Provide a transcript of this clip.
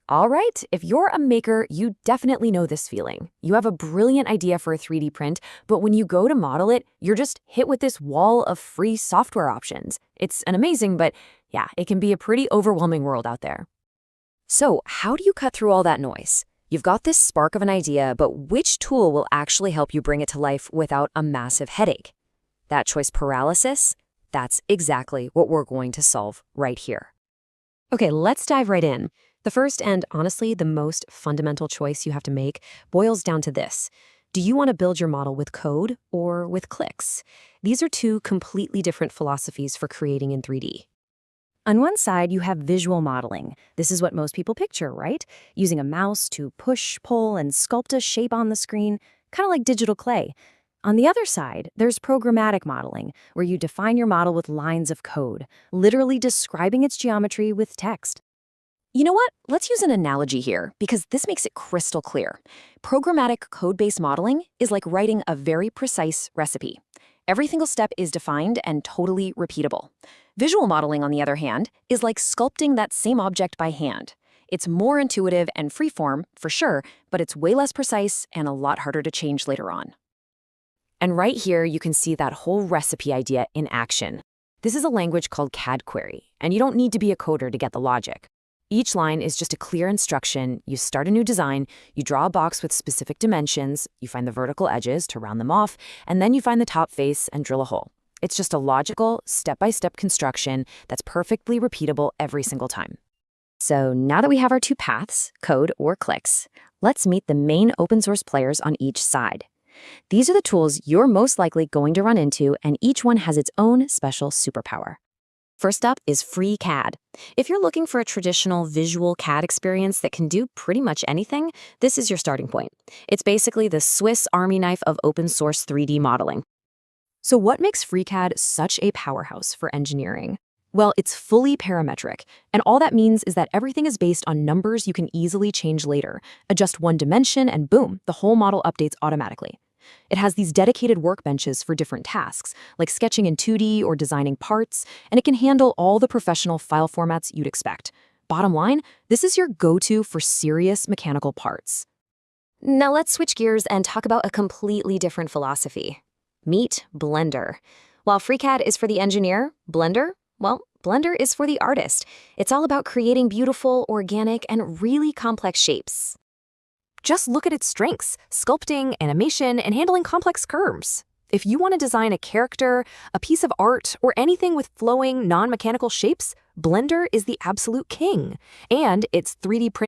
All right, if you're a maker, you definitely know this feeling. You have a brilliant idea for a 3D print, but when you go to model it, you're just hit with this wall of free software options. It's an amazing, but yeah, it can be a pretty overwhelming world out there. So, how do you cut through all that noise? You've got this spark of an idea, but which tool will actually help you bring it to life without a massive headache? That choice paralysis? That's exactly what we're going to solve right here. Okay, let's dive right in. The first and honestly the most fundamental choice you have to make boils down to this. Do you want to build your model with code or with clicks? These are two completely different philosophies for creating in 3D. On one side, you have visual modeling. This is what most people picture, right? Using a mouse to push, pull, and sculpt a shape on the screen, kind of like digital clay. On the other side, there's programmatic modeling, where you define your model with lines of code, literally describing its geometry with text. You know what? Let's use an analogy here, because this makes it crystal clear. Programmatic code-based modeling is like writing a very precise recipe. Every single step is defined and totally repeatable. Visual modeling, on the other hand, is like sculpting that same object by hand. It's more intuitive and freeform, for sure, but it's way less precise and a lot harder to change later on. And right here, you can see that whole recipe idea in action. This is a language called CAD query, and you don't need to be a coder to get the logic. Each line is just a clear instruction. You start a new design, you draw a box with specific dimensions, you find the vertical edges to round them off, and then you find the top face and drill a hole. It's just a logical, step-by-step construction that's perfectly repeatable every single time. So now that we have our two paths, code or clicks, let's meet the main open source players on each side. These are the tools you're most likely going to run into, and each one has its own special superpower. First up is FreeCAD. If you're looking for a traditional visual CAD experience that can do pretty much anything, this is your starting point. It's basically the Swiss Army knife of open source 3D modeling. So what makes FreeCAD such a powerhouse for engineering? Well, it's fully parametric, and all that means is that everything is based on numbers you can easily change later. Adjust one dimension and boom, the whole model updates automatically. It has these dedicated workbenches for different tasks, like sketching in 2D or designing parts, and it can handle all the professional file formats you'd expect. Bottom line, this is your go-to for serious mechanical parts. Now let's switch gears and talk about a completely different philosophy. Meet Blender. While FreeCAD is for the engineer, Blender is for the artist. It's all about creating beautiful, organic, and really complex shapes. Just look at its strengths: sculpting, animation, and handling complex curves. If you want to design a character, a piece of art, or anything with flowing, non-mechanical shapes, Blender is the absolute king. And its 3D print